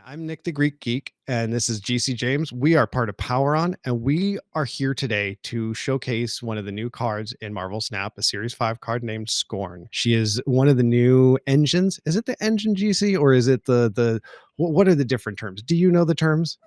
I'm Nick the Greek Geek, and this is GC James. We are part of PWROn, and we are here today to showcase one of the new cards in Marvel Snap, a Series 5 card named Scorn. She is one of the new engines. Is it the engine, GC, or is it what are the different terms? Do you know the terms?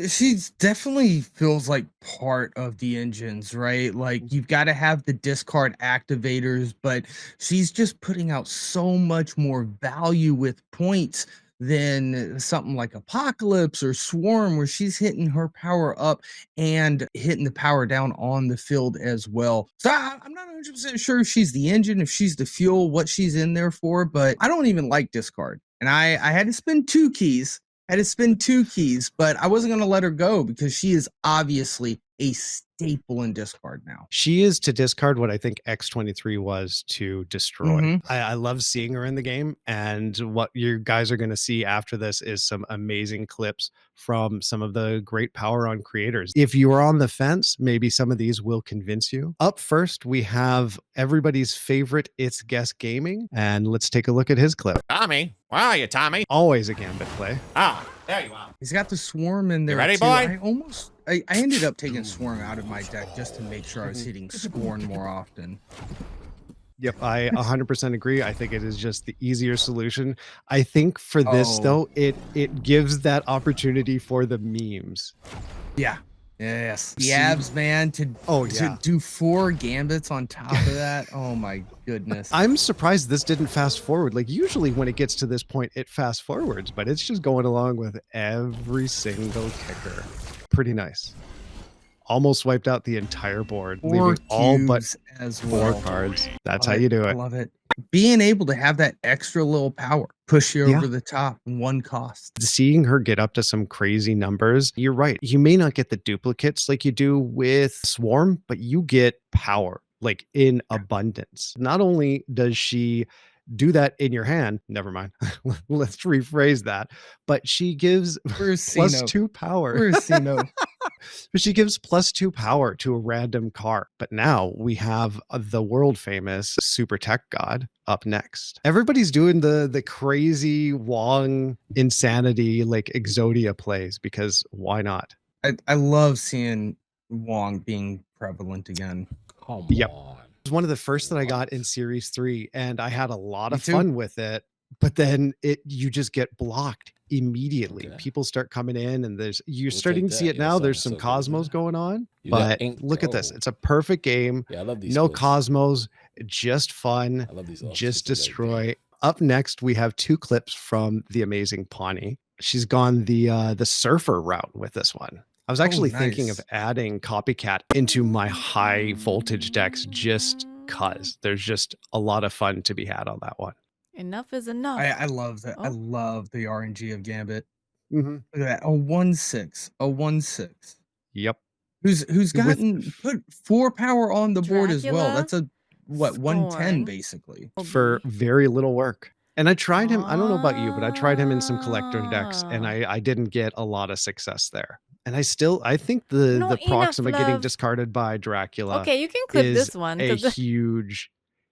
She's definitely feels like part of the engines, right? Like you've got to have the discard activators, but she's just putting out so much more value with points than something like Apocalypse or Swarm, where she's hitting her power up and hitting the power down on the field as well. So I'm not 100% sure if she's the engine, if she's the fuel, what she's in there for, but I don't even like discard. And I had to spend two keys. But I wasn't going to let her go because she is obviously a staple in discard now. She is to discard what I think X-23 was to destroy. Mhm. I love seeing her in the game, and what you guys are going to see after this is some amazing clips from some of the great PWROn creators. If you are on the fence, maybe some of these will convince you. Up first, we have everybody's favorite It's Guess Gaming, and let's take a look at his clip. Tommy, where are you, Tommy? Always a Gambit play. Ah, there you are. He's got the Swarm in there. You ready, too. boy? I ended up taking Swarm out of my deck just to make sure I was hitting Scorn more often. Yep, I 100% agree. I think it is just the easier solution. I think for this though, it gives that opportunity for the memes. Yeah. Yes. The abs, man, to do 4 gambits on top of that. Oh my goodness. I'm surprised this didn't fast forward. Like usually when it gets to this point, it fast forwards, but it's just going along with every single kicker. Pretty nice. Almost wiped out the entire board, leaving all but as 4 cards. That's how you do it. I love it. Being able to have that extra little power push you over the top in one cost. Seeing her get up to some crazy numbers, you're right. You may not get the duplicates like you do with Swarm, but you get power like in abundance. Not only does she do that in your hand, never mind, let's rephrase that, but she gives +2 power. But she gives +2 power to a random card. But now we have the world famous Super Tech God up next. Everybody's doing the crazy Wong insanity like Exodia plays because why not? I love seeing Wong being prevalent again. Come on. It was one of the first that I got in Series 3, and I had a lot of fun with it. But then you just get blocked immediately. People start coming in, and you're starting to see it now. There's some Cosmos going on, but look at this. It's a perfect game. Yeah, I love these. No Cosmos, just fun. I love these. Just destroy. Up next, we have 2 clips from the amazing Pawnee. She's gone the surfer route with this one. I was actually thinking of adding Copycat into my high voltage decks just cause there's just a lot of fun to be had on that one. Enough is enough. I love that. I love the RNG of Gambit. Mm-hmm. Look at that. A 1/6. A 1/6. Yep. Who's put 4 power on the board as well. That's a Scorn. 110 basically. For very little work. And I tried him. I don't know about you, but I tried him in some collector decks, and I didn't get a lot of success there. And I think the Proxima getting discarded by Dracula. Okay, you can clip is this one. A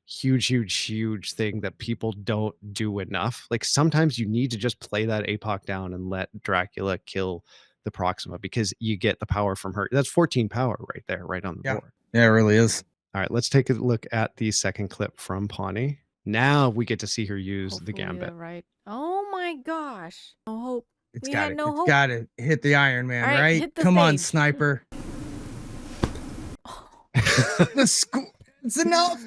huge thing that people don't do enough. Like sometimes you need to just play that APOC down and let Dracula kill the Proxima because you get the power from her. That's 14 power right there, right on the board. Yeah, it really is. All right, let's take a look at the second clip from Pawnee. Now we get to see her use the Gambit. Right. Oh my gosh. No hope. It's We got had it. no It's hope. got to hit the Iron Man, All right, right? hit the Come on, stage. sniper. It's enough.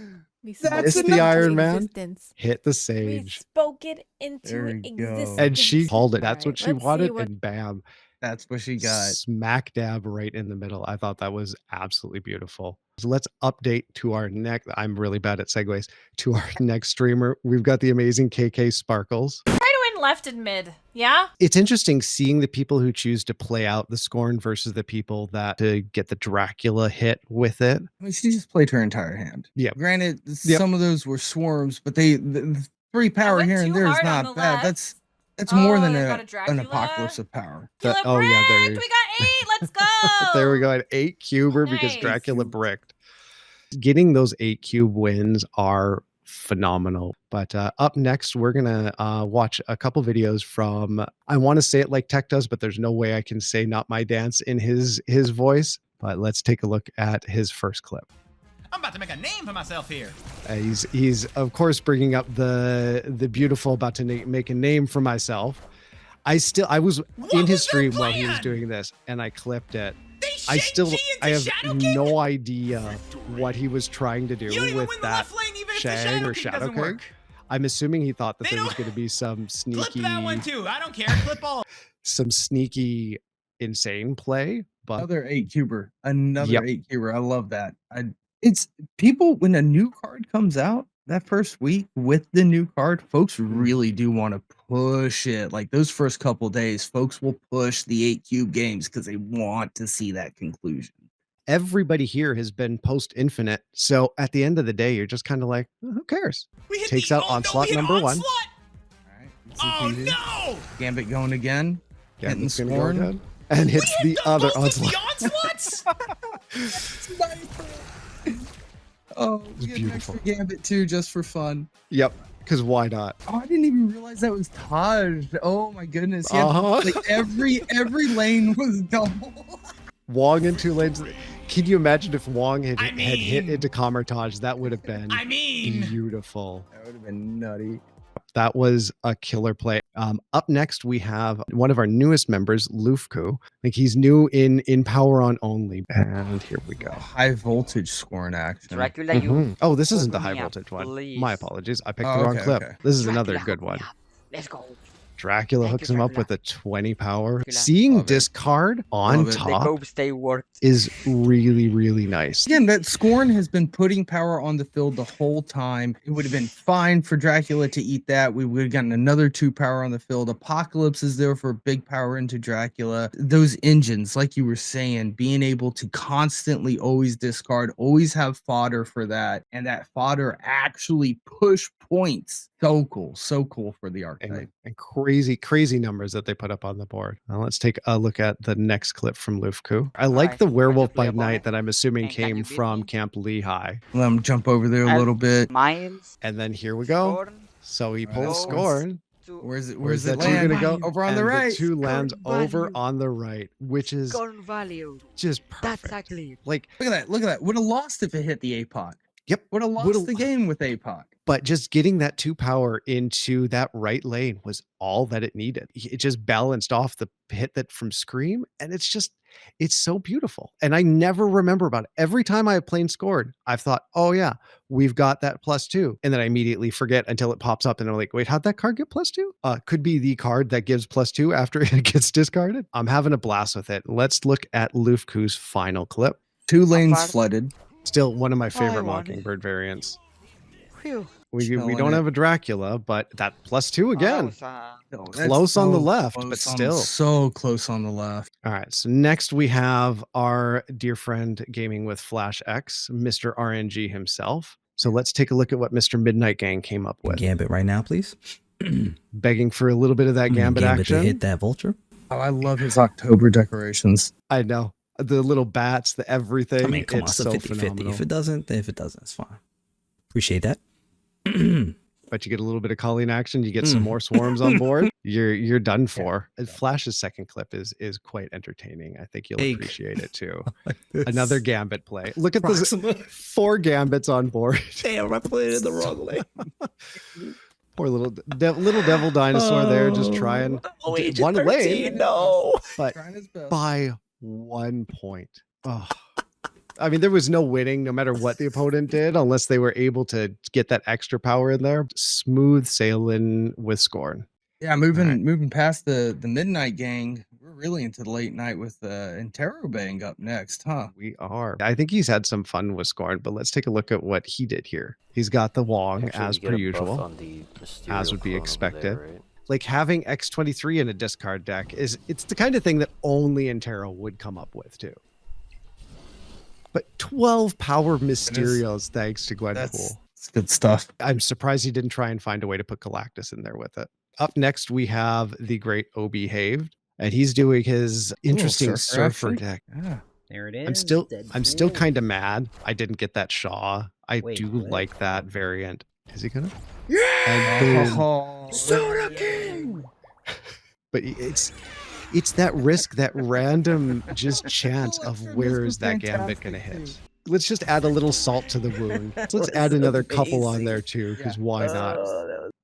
That's the Iron Man. Existence. Hit the We sage. spoke it into There we go. existence. And she called it. That's All what right, she let's wanted. see what- And bam. That's what she got. Smack dab right in the middle. I thought that was absolutely beautiful. So let's update to our next. I'm really bad at segues. To our next streamer, we've got the amazing KK Sparkles. Try to win left and mid. Yeah. It's interesting seeing the people who choose to play out the Scorn versus the people that to get the Dracula hit with it. I mean, she just played her entire hand. Yeah. Granted, some of those were swarms, but the 3 power went here and too there is hard on not the bad. left. That's more than they got a an Dracula. apocalypse of power. Dracula Oh, yeah, there bricked. is. We got 8. Let's go. There we go. An 8 cuber because Nice. Dracula bricked. Getting those 8 cube wins are phenomenal. But up next, we're gonna watch a couple videos from, I want to say it like Tech does, but there's no way I can say Not My Dance in his voice. But let's take a look at his first clip. I'm about to make a name for myself here. He's of course bringing up the beautiful, about to make a name for myself. I was in his stream while he was doing this, and I clipped it. I have no idea what he was trying to do with that Shang or Shadow King. I'm assuming he thought that there was going to be some sneaky, Clip that one too. I don't care. Clip all. some sneaky, insane play. But Another 8-cuber. Another Yep. 8-cuber. I love that. It's people, when a new card comes out that first week with the new card, folks really do want to push it. Like those first couple days, folks will push the 8-cube games because they want to see that conclusion. everybody here has been post infinite, so at the end of the day, you're just kind of like, who cares? We hit Takes the, out oh, onslaught no, we hit number one. onslaught? All right. Oh easy peasy. no! Gambit going again. Hitting Gambit's gonna go Scorn. ahead and hits We the hit other both of onslaught. the onslaughts? Oh, It's we get an beautiful. extra Gambit too, just for fun. Yep, because why not? Oh, I didn't even realize that was Taj. Oh my goodness. Yeah, Uh-huh. like every lane was double. Wong in 2 lanes. Can you imagine if Wong had I hit mean- into Kamartaj? That would have been I mean, beautiful. That would have been nutty. That was a killer play. Up next, we have one of our newest members, Lufku. Like he's new in PWROn only. And here we go. High voltage scoring action. Dracula, you. Mhm. Oh, this isn't the Open high me up, voltage one. please. My apologies. I picked Oh, the wrong okay, clip. okay. This is another Dracula, good hook one. me up. Let's go. Dracula Thank hooks you, him up Dracula. with a 20 power. Dracula. Seeing Love it. discard on Love it. The top gobes, they worked. is really, really nice. Again, that Scorn has been putting power on the field the whole time. It would have been fine for Dracula to eat that. We would have gotten another 2 power on the field. Apocalypse is there for big power into Dracula. Those engines, like you were saying, being able to constantly always discard, always have fodder for that, and that fodder actually push points. So cool for the archetype. And crazy numbers that they put up on the board. Now let's take a look at the next clip from Lufku. I like Alright, the want to Werewolf play by a ball? Night that I'm assuming And can came you beat from me? Camp Lehigh. Let him jump over there a And little bit. Mines. And then here we go. Scorn, So he Right. pulls Oh, Scorn. to Where's it? Where's Where's it that 2 land? gonna go? Over on And the right. 2 lands over value. on the right, which is Scorn value. just That's perfect. actually it. Like, Look at that. Look at that. Would have lost if it hit the APOC. yep. Would have lost Would've- the game with APOC. But just getting that 2 power into that right lane was all that it needed. It just balanced off the hit that from Scream, and it's so beautiful. And I never remember about it. Every time I have played Scored, I've thought, oh yeah, we've got that +2, and then I immediately forget until it pops up, and I'm like, wait, how'd that card get +2? Could be the card that gives +2 after it gets discarded. I'm having a blast with it. Let's look at Lufku's final clip. 2 lanes far? flooded. Still one of my favorite want it. Mockingbird variants. Phew. We Killing don't it. have a Dracula, but that +2 again. No, Close on the left, but close on- still. so close on the left. All right. So next we have our dear friend Gaming with Flash X, Mr. RNG himself. So let's take a look at what Mr. Midnight Gang came up with. Gambit right now, please. Begging for a little bit of that Gambit to action. hit that vulture. Oh, I love his October decorations. I know. The little bats, the everything. I mean, come on, it's it's a so 50-50. phenomenal. If it doesn't, then if it doesn't, it's fine. Appreciate that. But you get a little bit of Colleen action, you get some more swarms on board, you're done for. And Flash's second clip is quite entertaining. I think you'll Hey. appreciate it too. Another Gambit play. Look at this. 4 Gambits on board. Damn, I played it the wrong way. Poor little devil dinosaur there, just trying Oh, d- Agent one 13, lane, no. but Trying his best. by 1 point. Oh. I mean, there was no winning, no matter what the opponent did, unless they were able to get that extra power in there. Smooth sailing with Scorn. Yeah, moving Alright. moving past the Midnight Gang, we're really into the late night with Interrobang up next, huh? We are. I think he's had some fun with Scorn, but let's take a look at what he did here. He's got the Wong as per usual, as would be expected. Like having X23 in a discard deck it's the kind of thing that only Intero would come up with too. But 12 power Mysterios thanks to Gwenpool. That's good stuff. I'm surprised he didn't try and find a way to put Galactus in there with it. Up next, we have the great O Behaved, and he's doing his interesting surfer actually. deck. Yeah. There it is. I'm still Deadpool. kind of mad I didn't get that Shaw. I Wait, do what? like that variant. Is he gonna? And boom. Oh, Soda King! But it's that risk, that random just chance of where is that gambit gonna hit. Let's just add a little salt to the wound. Let's add another couple on there too, because why not?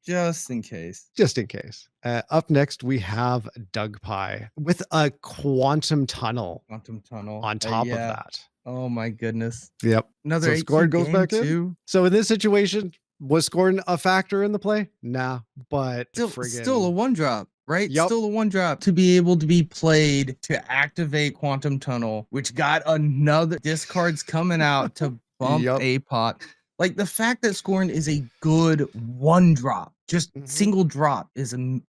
just in case. Just in case. Up next, we have Doug Pie with a quantum tunnel Quantum tunnel on top of yeah. that. Oh my goodness. Yep. Another So 8 Scorn goes back in? too. So in this situation, was Scorn a factor in the play? Nah, but Still a 1-drop, right? Yup. Still a 1-drop to be able to be played to activate Quantum Tunnel, which got another discards coming out to bump Yup. APOC. Like the fact that Scorn is a good 1-drop, just Mhm. single drop is a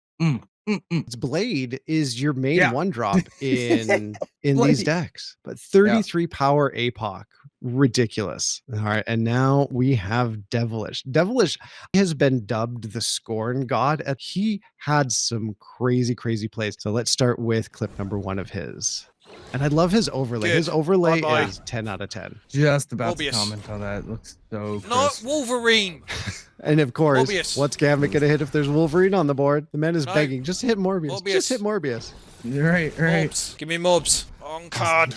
its Blade is your main Yeah. 1-drop in these Blade. decks. But 33 power APOC. Ridiculous. All right. And now we have Devilish. Devilish has been dubbed the Scorn God. And he had some crazy plays. So let's start with clip number 1 of his. And I love his overlay. Good. His overlay Bye-bye. is 10 out of 10. just about Morbius. to comment on that. It looks so Not crisp. Wolverine. And of course, Morbius. what's Gambit going to hit if there's Wolverine on the board? The man is No. begging. Just hit Morbius. Morbius. Just hit Morbius. Right. Mobs. Give me mobs. On card.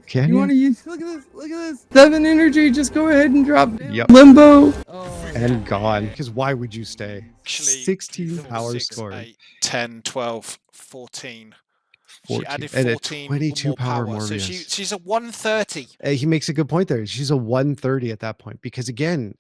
Can You want to use? Look at this. Look at this. 7 energy. Just go ahead and drop down. Yep. Limbo. Oh, And gone. Because why would you stay? Actually, 16 4, power 6, score. 8, 10, 12, 14. She 14. added And a 14 22 more power power. So Morbius. she's a 130. He makes a good point there. She's a 130 at that point because again,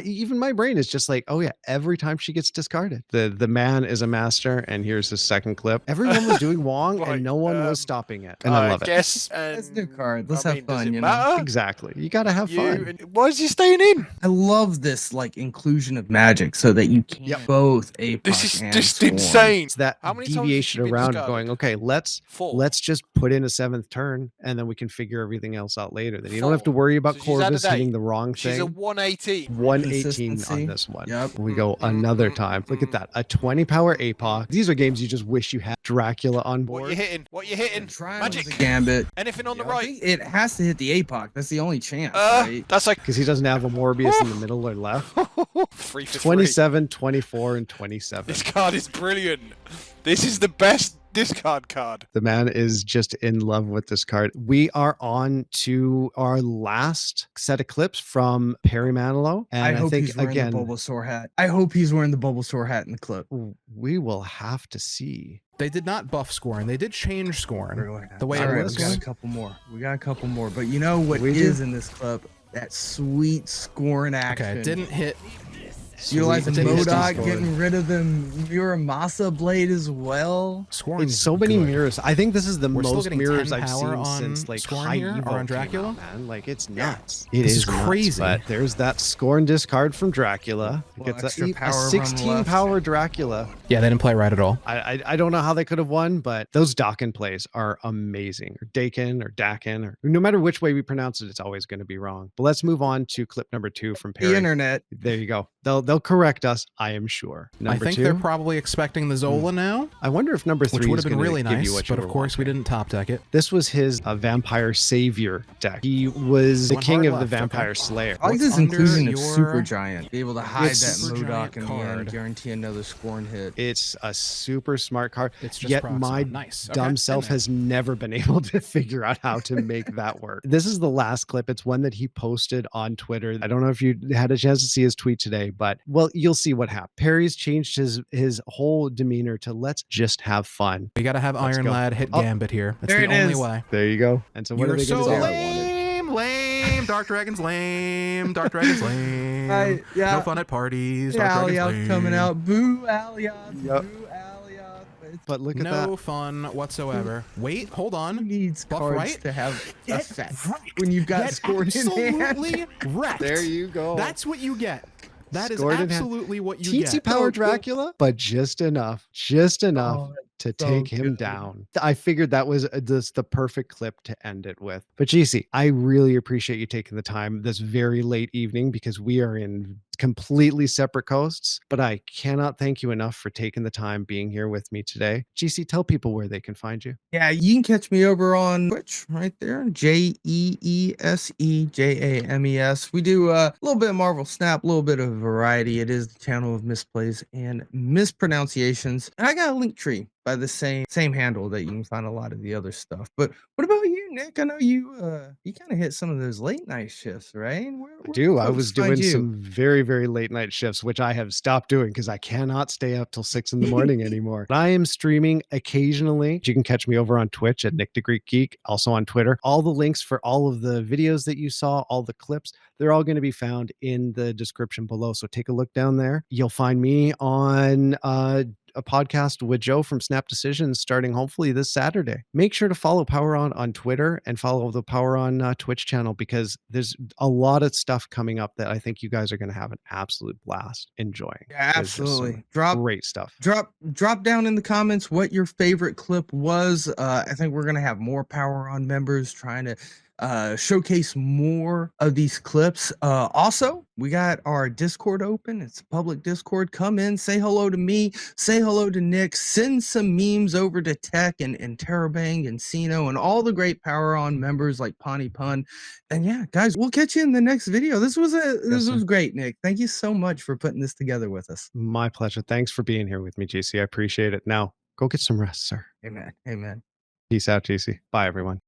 even my brain is just like, oh yeah, every time she gets discarded, the man is a master. And here's his second clip. Everyone was doing Wong Right, and no one was stopping it, and I love it. Guess. That's new And, card. Let's I have mean, does fun. it You know. matter? Exactly. You got to have fun. Why is he staying in? I love this like inclusion of magic so that you can Yep. both APOC This is and just Scorn. insane. It's that How many times has deviation she been around discarded? going, okay, let's 4. just put in a 7th turn and then we can figure everything else out later. Then you don't have to 4. worry about So she's out of Corvus hitting date. the wrong She's a thing. 180. 118 on Consistency. this one. Yep. We go another time. Look at that. A 20 power APOC. These are games you just wish you had Dracula on What you board. hitting? What you hitting? Trying Magic. with the Gambit. Anything on the I right? think it has to hit the APOC. That's the only chance, right? That's like Because he doesn't have a Morbius in the middle or left. 3 for 3. 27, 24, and 27. This card is brilliant. This is the best discard card. The man is just in love with this card. We are on to our last set of clips from Perry Manilow. And I I hope think, he's wearing again, the Bulbasaur hat. I hope he's wearing the Bulbasaur hat in the clip. we will have to see. They did not buff Scorn. They did change Scorn. The way All it right, was. we got a couple more. We got a couple more. But you know what We is do. in this clip? That sweet Scorn action. Okay, it didn't hit. Utilizing Sweet tasty Modok, Scorn. getting rid of the Muramasa blade as well. Scorn. It's so many mirrors. I think this is the We're still most getting mirrors 10 I've power seen on since like Scorn High here, or Evo on came Dracula? out, man. Like it's nuts. It This is is nuts, crazy. But there's that Scorn discard from Dracula. It Little gets extra a power run 16 left. power Dracula. Yeah, they didn't play right at all. I don't know how they could have won, but those Dakin plays are amazing. Or Dakin or Dakin, or no matter which way we pronounce it, it's always going to be wrong. But let's move on to clip number 2 from Perry. The internet. There you go. They'll correct us, I am sure. Number I think 2. they're probably expecting the Zola now, I wonder if number 3 which would is have been gonna really give nice. you what you But of were course, we wanting. didn't top deck it. This was his Vampire Savior deck. He was the One king hard of the left, okay. Vampire Slayer. I like What's this under inclusion of your- Super Giant. Be able to hide that Super Modok Giant in the end, card. guarantee another Scorn hit. It's a super smart card. It's just Yet Proxima. my Nice. Okay, dumb in self there. has never been able to figure out how to make that work. This is the last clip. It's one that he posted on Twitter. I don't know if you had a chance to see his tweet today, but well, you'll see what happened. Perry's changed his whole demeanor to let's just have fun. We got to have Let's Iron go. Lad hit Oh, Gambit here. That's there the it only is. way. There you go. And so what You're are they so going to do? lame. Dark Dragon's lame. Dark Dragon's lame. Yeah. No fun at parties. Dark Dragon's Alioth lame. coming out. Boo Alioth. Yep. Boo Alioth. It's But look at No that. fun whatsoever. Wait, hold Who on. needs Buff cards right? to have Get effect right. when you've got Get Scorn in hand? absolutely wrecked. There you go. That's what you get. That is Scored in hand. absolutely what you Teensy get. power Oh, Dracula, but just enough. Just enough. Oh, to So take him good. down. I figured that was just the perfect clip to end it with. But Jeese, I really appreciate you taking the time this very late evening because we are in completely separate coasts. But I cannot thank you enough for taking the time being here with me today. Jeese, tell people where they can find you. Yeah, you can catch me over on Twitch right there. JeeseJames. We do a little bit of Marvel Snap, a little bit of variety. It is the channel of misplays and mispronunciations. And I got a link tree by the same handle that you can find a lot of the other stuff. But what about you, Nick? I know you kind of hit some of those late night shifts, right? Where I do. I folks was find doing you? some very, very late night shifts, which I have stopped doing because I cannot stay up till 6 in the morning anymore. I am streaming occasionally. You can catch me over on Twitch at Nick the Greek Geek, also on Twitter. All the links for all of the videos that you saw, all the clips, they're all going to be found in the description below. So take a look down there. You'll find me on a podcast with Joe from Snap Decisions starting hopefully this Saturday. Make sure to follow PWROn on Twitter and follow the PWROn Twitch channel because there's a lot of stuff coming up that I think you guys are going to have an absolute blast enjoying. Yeah, There's just some absolutely. great stuff. Drop down in the comments what your favorite clip was. I think we're gonna have more PWROn members trying to showcase more of these clips. Also, we got our Discord open. It's a public Discord. Come in, say hello to me, say hello to Nick, send some memes over to Tech and Terabang and Sino and all the great PWROn members like Pawnee Pun. And yeah, guys, we'll catch you in the next video. This was great, Nick. Thank you so much for putting this together with us. My pleasure. Thanks for being here with me, Jeese. I appreciate it. Now, go get some rest, sir. Amen. Amen. Peace out, Jeese. Bye, everyone.